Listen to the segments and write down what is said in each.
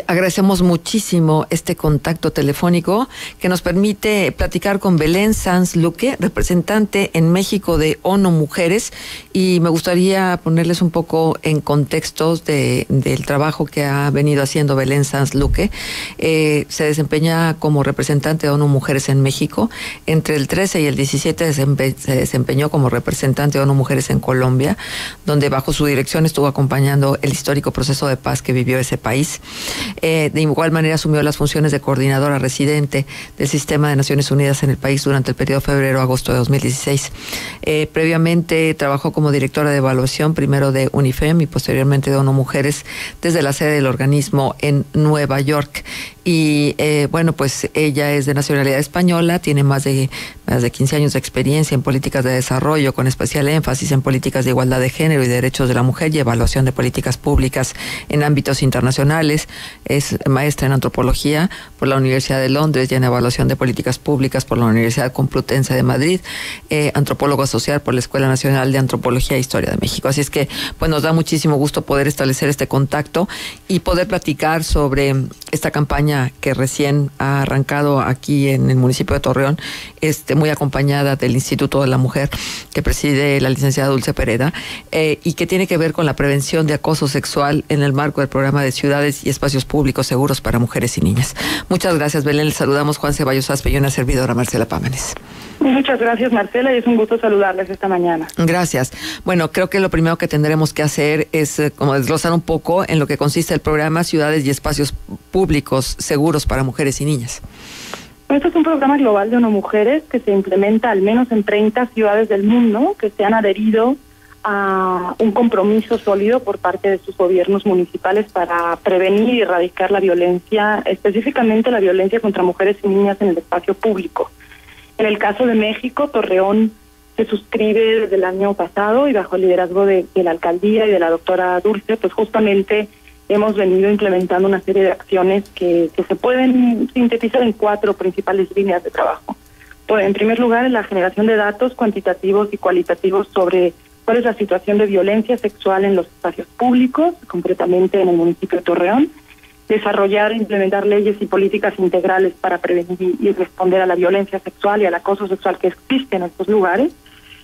Agradecemos muchísimo este contacto telefónico que nos permite platicar con Belén Sanz Luque, representante en México de ONU Mujeres, y me gustaría ponerles un poco en contextos del trabajo que ha venido haciendo Belén Sanz Luque. Se desempeña como representante de ONU Mujeres en México. Entre el 13 y el 17 se desempeñó como representante de ONU Mujeres en Colombia, donde bajo su dirección estuvo acompañando el histórico proceso de paz que vivió ese país. De igual manera asumió las funciones de coordinadora residente del Sistema de Naciones Unidas en el país durante el periodo febrero-agosto de 2016. Previamente trabajó como directora de evaluación, primero de UNIFEM y posteriormente de ONU Mujeres, desde la sede del organismo en Nueva York. Y bueno, pues ella es de nacionalidad española, tiene más de 15 años de experiencia en políticas de desarrollo, con especial énfasis en políticas de igualdad de género y derechos de la mujer y evaluación de políticas públicas en ámbitos internacionales. Es maestra en antropología por la Universidad de Londres y en evaluación de políticas públicas por la Universidad Complutense de Madrid, antropólogo social por la Escuela Nacional de Antropología e Historia de México. Así es que pues nos da muchísimo gusto poder establecer este contacto y poder platicar sobre esta campaña que recién ha arrancado aquí en el municipio de Torreón, muy acompañada del Instituto de la Mujer que preside la licenciada Dulce Pereda, y que tiene que ver con la prevención de acoso sexual en el marco del programa de ciudades y espacios públicos seguros para mujeres y niñas. Muchas gracias, Belén. Les saludamos Juan Ceballos Aspe y una servidora, Marcela Pámanes. Muchas gracias, Marcela, y es un gusto saludarles esta mañana. Gracias. Bueno, creo que lo primero que tendremos que hacer es como desglosar un poco en lo que consiste el programa Ciudades y Espacios Públicos Seguros para Mujeres y Niñas. Este es un programa global de ONU Mujeres que se implementa al menos en 30 ciudades del mundo que se han adherido a un compromiso sólido por parte de sus gobiernos municipales para prevenir y erradicar la violencia, específicamente la violencia contra mujeres y niñas en el espacio público. En el caso de México, Torreón se suscribe desde el año pasado y bajo el liderazgo de la alcaldía y de la doctora Dulce, pues justamente hemos venido implementando una serie de acciones que se pueden sintetizar en 4 principales líneas de trabajo. Pues, en primer lugar, la generación de datos cuantitativos y cualitativos sobre cuál es la situación de violencia sexual en los espacios públicos, concretamente en el municipio de Torreón. Desarrollar e implementar leyes y políticas integrales para prevenir y responder a la violencia sexual y al acoso sexual que existe en estos lugares.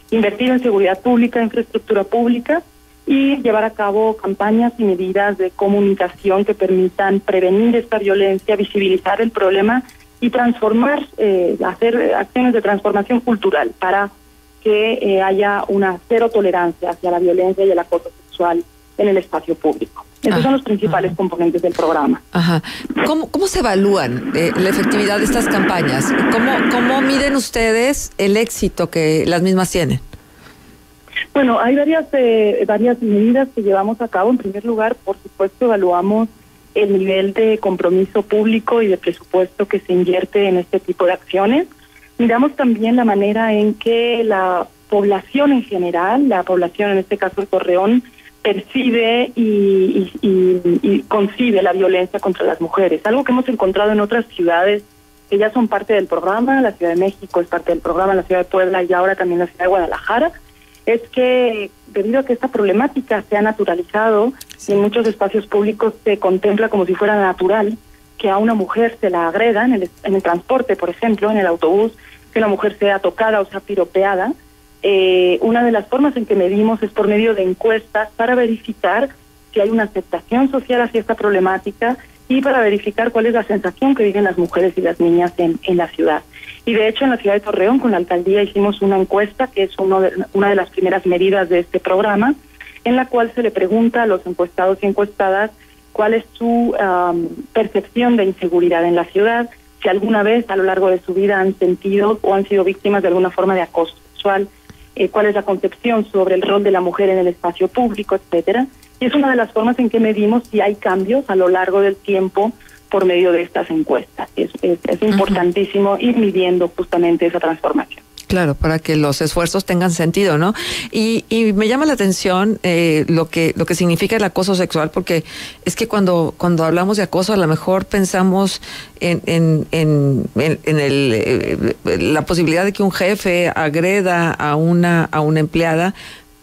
Invertir en seguridad pública, infraestructura pública y llevar a cabo campañas y medidas de comunicación que permitan prevenir esta violencia, visibilizar el problema y transformar, hacer acciones de transformación cultural para que haya una cero tolerancia hacia la violencia y el acoso sexual en el espacio público. Esos son los principales componentes del programa. Ajá. ¿Cómo se evalúan la efectividad de estas campañas? ¿Cómo miden ustedes el éxito que las mismas tienen? Bueno, hay varias medidas que llevamos a cabo. En primer lugar, por supuesto, evaluamos el nivel de compromiso público y de presupuesto que se invierte en este tipo de acciones. Miramos también la manera en que la población en general, la población en este caso de Torreón, percibe y concibe la violencia contra las mujeres. Algo que hemos encontrado en otras ciudades que ya son parte del programa, la Ciudad de México es parte del programa, la Ciudad de Puebla y ahora también la Ciudad de Guadalajara, es que debido a que esta problemática se ha naturalizado, sí, en muchos espacios públicos se contempla como si fuera natural que a una mujer se la agreda en el transporte, por ejemplo, en el autobús, que la mujer sea tocada o sea piropeada. Una de las formas en que medimos es por medio de encuestas para verificar si hay una aceptación social hacia esta problemática y para verificar cuál es la sensación que viven las mujeres y las niñas en la ciudad. Y de hecho en la ciudad de Torreón con la alcaldía hicimos una encuesta que es una de las primeras medidas de este programa, en la cual se le pregunta a los encuestados y encuestadas cuál es su percepción de inseguridad en la ciudad, si alguna vez a lo largo de su vida han sentido o han sido víctimas de alguna forma de acoso sexual, cuál es la concepción sobre el rol de la mujer en el espacio público, etcétera. Y es una de las formas en que medimos si hay cambios a lo largo del tiempo por medio de estas encuestas. Es importantísimo ir midiendo justamente esa transformación. Claro, para que los esfuerzos tengan sentido, ¿no? Y me llama la atención lo que significa el acoso sexual, porque es que cuando hablamos de acoso a lo mejor pensamos en la posibilidad de que un jefe agreda a una empleada,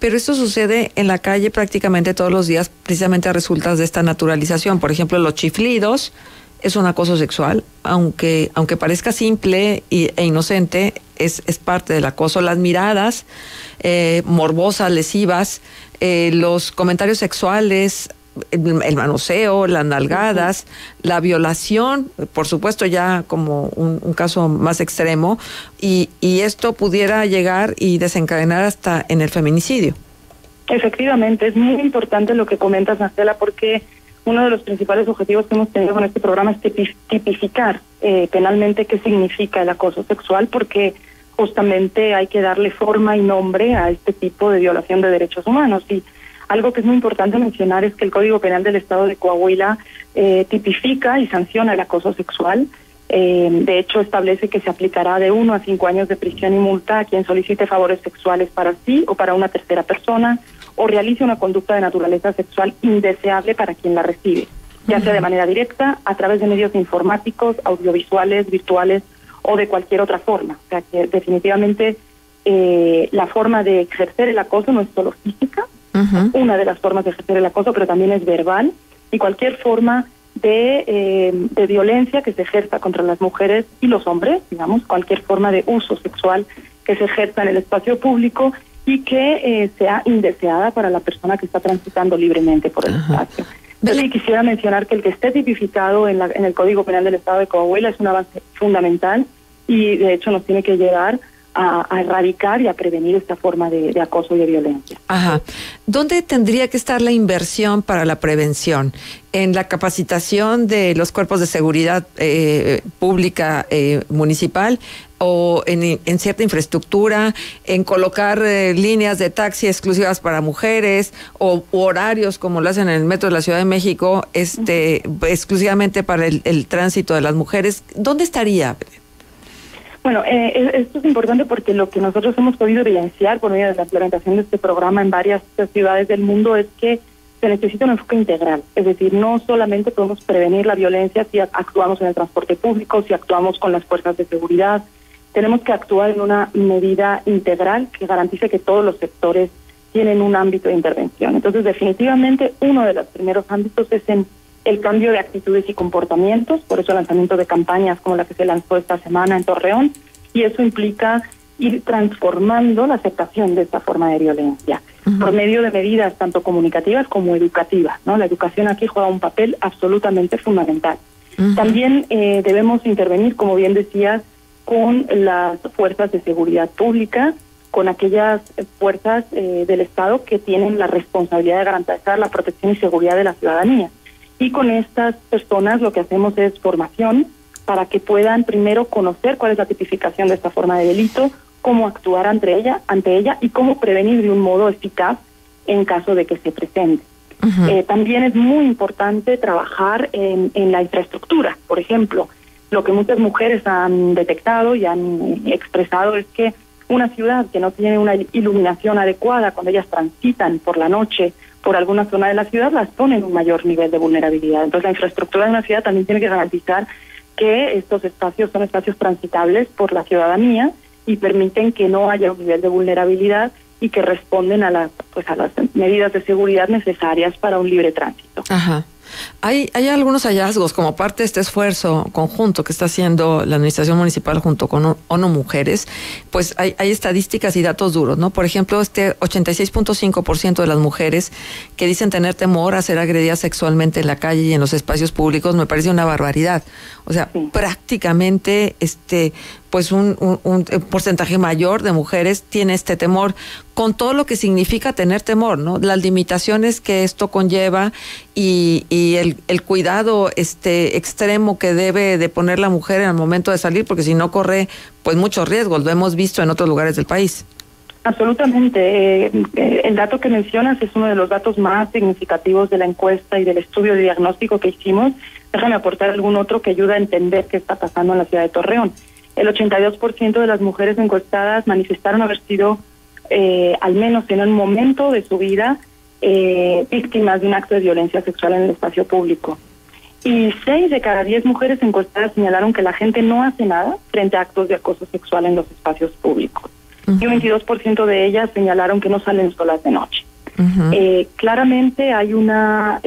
Pero esto sucede en la calle prácticamente todos los días, precisamente a resultas de esta naturalización. Por ejemplo, los chiflidos es un acoso sexual, aunque parezca simple e inocente, es parte del acoso. Las miradas morbosas, lesivas, los comentarios sexuales, el manoseo, las nalgadas, la violación, por supuesto ya como un caso más extremo, y esto pudiera llegar y desencadenar hasta en el feminicidio. Efectivamente, es muy importante lo que comentas, Marcela, porque uno de los principales objetivos que hemos tenido con este programa es tipificar penalmente qué significa el acoso sexual, porque justamente hay que darle forma y nombre a este tipo de violación de derechos humanos. Y algo que es muy importante mencionar es que el Código Penal del Estado de Coahuila tipifica y sanciona el acoso sexual. De hecho, establece que se aplicará de 1 a 5 años de prisión y multa a quien solicite favores sexuales para sí o para una tercera persona, o realice una conducta de naturaleza sexual indeseable para quien la recibe, ya sea de manera directa, a través de medios informáticos, audiovisuales, virtuales o de cualquier otra forma. O sea que definitivamente la forma de ejercer el acoso no es solo física, una de las formas de ejercer el acoso, pero también es verbal, y cualquier forma de violencia que se ejerza contra las mujeres y los hombres, digamos, cualquier forma de uso sexual que se ejerza en el espacio público y que sea indeseada para la persona que está transitando libremente por el espacio. Entonces, quisiera mencionar que el que esté tipificado en el Código Penal del Estado de Coahuila es un avance fundamental y de hecho nos tiene que llevar a erradicar y a prevenir esta forma de acoso y de violencia. Ajá. ¿Dónde tendría que estar la inversión para la prevención? ¿En la capacitación de los cuerpos de seguridad pública municipal o en cierta infraestructura, en colocar líneas de taxi exclusivas para mujeres o horarios como lo hacen en el metro de la Ciudad de México, exclusivamente para el tránsito de las mujeres? ¿Dónde estaría? Bueno, esto es importante porque lo que nosotros hemos podido evidenciar por medio de la implementación de este programa en varias ciudades del mundo es que se necesita un enfoque integral. Es decir, no solamente podemos prevenir la violencia si actuamos en el transporte público, si actuamos con las fuerzas de seguridad. Tenemos que actuar en una medida integral que garantice que todos los sectores tienen un ámbito de intervención. Entonces, definitivamente, uno de los primeros ámbitos es en el cambio de actitudes y comportamientos, por eso el lanzamiento de campañas como la que se lanzó esta semana en Torreón, y eso implica ir transformando la aceptación de esta forma de violencia, por medio de medidas tanto comunicativas como educativas, ¿no? La educación aquí juega un papel absolutamente fundamental. También debemos intervenir, como bien decías, con las fuerzas de seguridad pública, con aquellas fuerzas del Estado que tienen la responsabilidad de garantizar la protección y seguridad de la ciudadanía. Y con estas personas lo que hacemos es formación para que puedan primero conocer cuál es la tipificación de esta forma de delito, cómo actuar ante ella y cómo prevenir de un modo eficaz en caso de que se presente. También es muy importante trabajar en la infraestructura. Por ejemplo, lo que muchas mujeres han detectado y han expresado es que una ciudad que no tiene una iluminación adecuada cuando ellas transitan por la noche por alguna zona de la ciudad, las pone en un mayor nivel de vulnerabilidad. Entonces, la infraestructura de una ciudad también tiene que garantizar que estos espacios son espacios transitables por la ciudadanía y permiten que no haya un nivel de vulnerabilidad y que responden a las medidas de seguridad necesarias para un libre tránsito. Ajá. Hay algunos hallazgos como parte de este esfuerzo conjunto que está haciendo la Administración Municipal junto con ONU Mujeres, pues hay estadísticas y datos duros, ¿no? Por ejemplo, 86.5% de las mujeres que dicen tener temor a ser agredidas sexualmente en la calle y en los espacios públicos me parece una barbaridad. O sea, prácticamente pues un porcentaje mayor de mujeres tiene este temor, con todo lo que significa tener temor, ¿no? Las limitaciones que esto conlleva y el cuidado extremo que debe de poner la mujer en el momento de salir, porque si no corre pues muchos riesgos, lo hemos visto en otros lugares del país. Absolutamente. El dato que mencionas es uno de los datos más significativos de la encuesta y del estudio de diagnóstico que hicimos. Déjame aportar algún otro que ayuda a entender qué está pasando en la ciudad de Torreón. El 82% de las mujeres encuestadas manifestaron haber sido, al menos en un momento de su vida, víctimas de un acto de violencia sexual en el espacio público. Y 6 de cada 10 mujeres encuestadas señalaron que la gente no hace nada frente a actos de acoso sexual en los espacios públicos. y un 22% de ellas señalaron que no salen solas de noche. Claramente hay una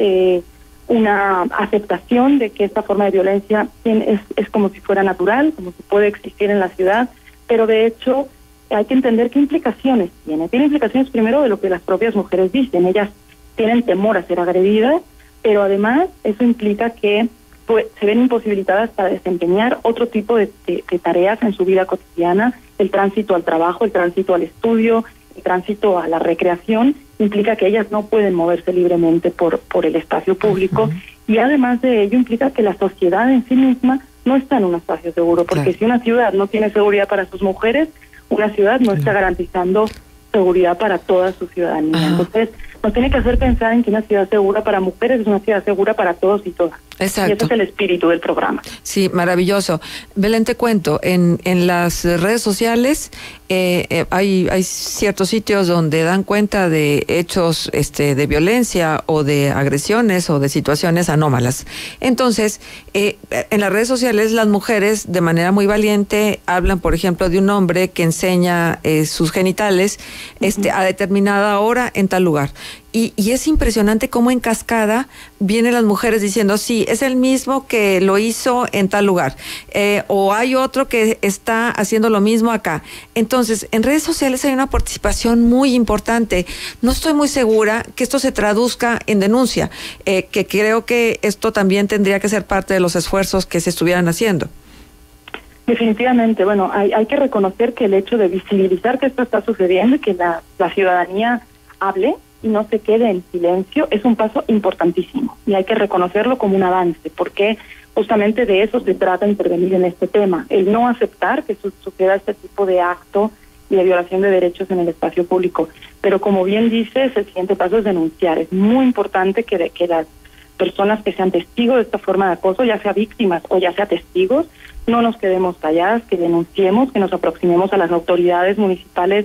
aceptación de que esta forma de violencia es como si fuera natural, como si puede existir en la ciudad, pero de hecho hay que entender qué implicaciones tiene. Tiene implicaciones primero de lo que las propias mujeres dicen. Ellas tienen temor a ser agredidas, pero además eso implica que se ven imposibilitadas para desempeñar otro tipo de tareas en su vida cotidiana. El tránsito al trabajo, el tránsito al estudio, el tránsito a la recreación, implica que ellas no pueden moverse libremente por el espacio público, y además de ello implica que la sociedad en sí misma no está en un espacio seguro, porque si una ciudad no tiene seguridad para sus mujeres, una ciudad no está garantizando seguridad para toda su ciudadanía. Entonces, nos tiene que hacer pensar en que una ciudad segura para mujeres es una ciudad segura para todos y todas. Exacto. Y ese es el espíritu del programa. Sí, maravilloso. Belén, te cuento, en las redes sociales hay ciertos sitios donde dan cuenta de hechos de violencia o de agresiones o de situaciones anómalas. Entonces, en las redes sociales las mujeres de manera muy valiente hablan, por ejemplo, de un hombre que enseña sus genitales a determinada hora en tal lugar. Y es impresionante cómo en cascada vienen las mujeres diciendo, sí, es el mismo que lo hizo en tal lugar, o hay otro que está haciendo lo mismo acá. Entonces, en redes sociales hay una participación muy importante. No estoy muy segura que esto se traduzca en denuncia, que creo que esto también tendría que ser parte de los esfuerzos que se estuvieran haciendo. Definitivamente, bueno, hay que reconocer que el hecho de visibilizar que esto está sucediendo y que la ciudadanía hable y no se quede en silencio es un paso importantísimo, y hay que reconocerlo como un avance, porque justamente de eso se trata intervenir en este tema, el no aceptar que suceda este tipo de acto y de violación de derechos en el espacio público. Pero como bien dices, el siguiente paso es denunciar. Es muy importante que las personas que sean testigos de esta forma de acoso, ya sea víctimas o ya sea testigos, no nos quedemos calladas, que denunciemos, que nos aproximemos a las autoridades municipales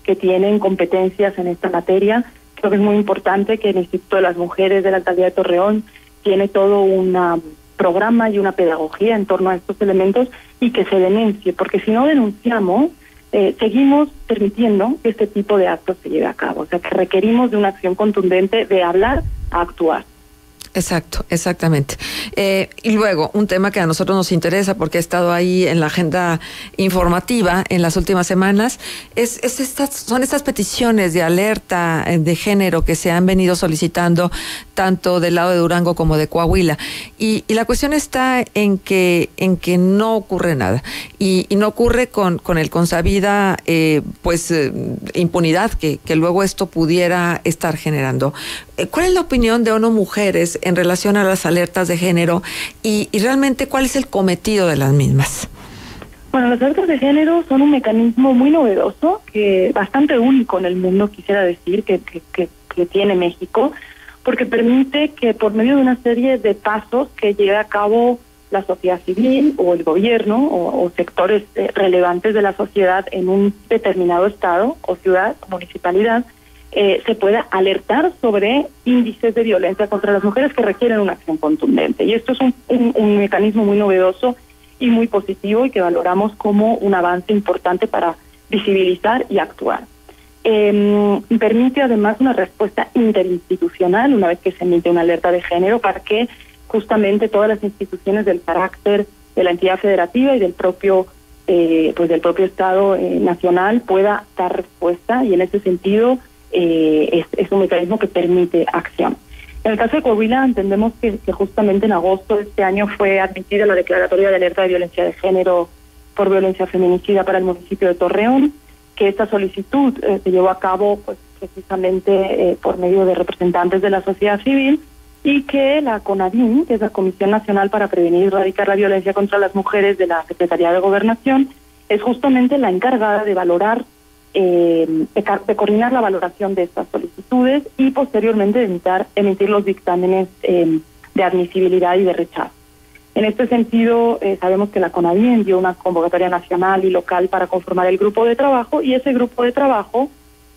que tienen competencias en esta materia. Creo que es muy importante que el Instituto de las Mujeres de la Alcaldía de Torreón tiene todo un programa y una pedagogía en torno a estos elementos, y que se denuncie, porque si no denunciamos, seguimos permitiendo que este tipo de actos se lleve a cabo. O sea, que requerimos de una acción contundente, de hablar a actuar. Exacto, exactamente. Y luego, un tema que a nosotros nos interesa porque ha estado ahí en la agenda informativa en las últimas semanas, son estas peticiones de alerta de género que se han venido solicitando tanto del lado de Durango como de Coahuila. Y la cuestión está en que no ocurre nada. Y no ocurre con el consabida impunidad que luego esto pudiera estar generando. ¿Cuál es la opinión de ONU Mujeres en relación a las alertas de género y realmente cuál es el cometido de las mismas? Bueno, las alertas de género son un mecanismo muy novedoso, bastante único en el mundo, quisiera decir, que tiene México, porque permite que por medio de una serie de pasos que lleve a cabo la sociedad civil o el gobierno o sectores relevantes de la sociedad en un determinado estado o ciudad o municipalidad, se pueda alertar sobre índices de violencia contra las mujeres que requieren una acción contundente. Y esto es un mecanismo muy novedoso y muy positivo, y que valoramos como un avance importante para visibilizar y actuar. Permite además una respuesta interinstitucional una vez que se emite una alerta de género, para que justamente todas las instituciones del carácter de la entidad federativa y del propio Estado nacional pueda dar respuesta, y en ese sentido es un mecanismo que permite acción. En el caso de Coahuila, entendemos que justamente en agosto de este año fue admitida la declaratoria de alerta de violencia de género por violencia feminicida para el municipio de Torreón, que esta solicitud se llevó a cabo precisamente por medio de representantes de la sociedad civil, y que la CONAVIM, que es la Comisión Nacional para Prevenir y Erradicar la Violencia contra las Mujeres de la Secretaría de Gobernación, es justamente la encargada de valorar, de coordinar la valoración de estas solicitudes y posteriormente de emitir los dictámenes de admisibilidad y de rechazo. En este sentido, sabemos que la CONAVIM envió una convocatoria nacional y local para conformar el grupo de trabajo, y ese grupo de trabajo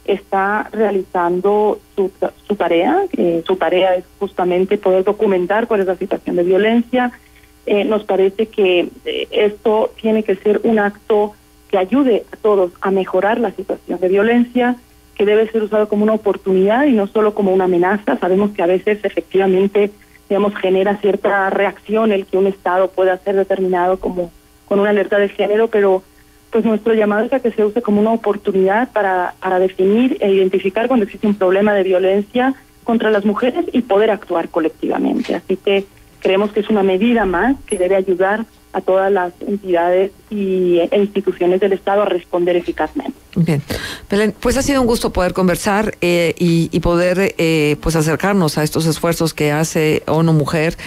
está realizando su tarea. Su tarea es justamente poder documentar cuál es la situación de violencia. Nos parece que esto tiene que ser un acto que ayude a todos a mejorar la situación de violencia, que debe ser usado como una oportunidad y no solo como una amenaza. Sabemos que a veces efectivamente, digamos, genera cierta reacción el que un Estado pueda ser determinado como con una alerta de género, pero pues nuestro llamado es a que se use como una oportunidad para definir e identificar cuando existe un problema de violencia contra las mujeres y poder actuar colectivamente. Así que creemos que es una medida más que debe ayudar a todas las entidades e instituciones del Estado a responder eficazmente. Bien, Belén, pues ha sido un gusto poder conversar y poder pues acercarnos a estos esfuerzos que hace ONU Mujeres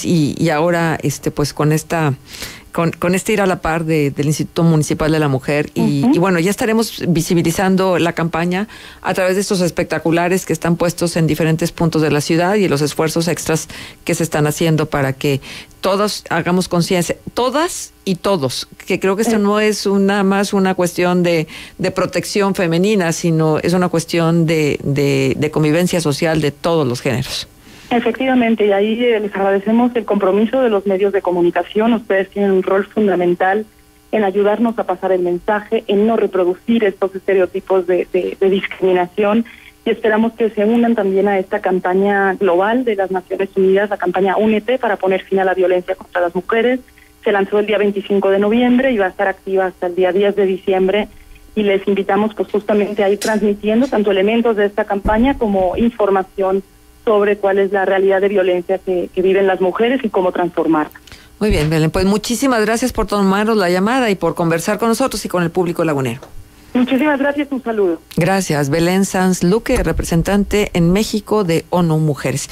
y ahora pues con este ir a la par del Instituto Municipal de la Mujer y bueno, ya estaremos visibilizando la campaña a través de estos espectaculares que están puestos en diferentes puntos de la ciudad y los esfuerzos extras que se están haciendo para que todos hagamos conciencia, todas y todos, que creo que esto no es más una cuestión de protección femenina, sino es una cuestión de convivencia social de todos los géneros. Efectivamente, y ahí les agradecemos el compromiso de los medios de comunicación. Ustedes tienen un rol fundamental en ayudarnos a pasar el mensaje, en no reproducir estos estereotipos de discriminación, y esperamos que se unan también a esta campaña global de las Naciones Unidas, la campaña Únete para poner fin a la violencia contra las mujeres. Se lanzó el día 25 de noviembre y va a estar activa hasta el día 10 de diciembre, y les invitamos pues justamente a ir transmitiendo tanto elementos de esta campaña como información sobre cuál es la realidad de violencia que viven las mujeres y cómo transformarla. Muy bien, Belén, pues muchísimas gracias por tomarnos la llamada y por conversar con nosotros y con el público lagunero. Muchísimas gracias, un saludo. Gracias, Belén Sanz Luque, representante en México de ONU Mujeres.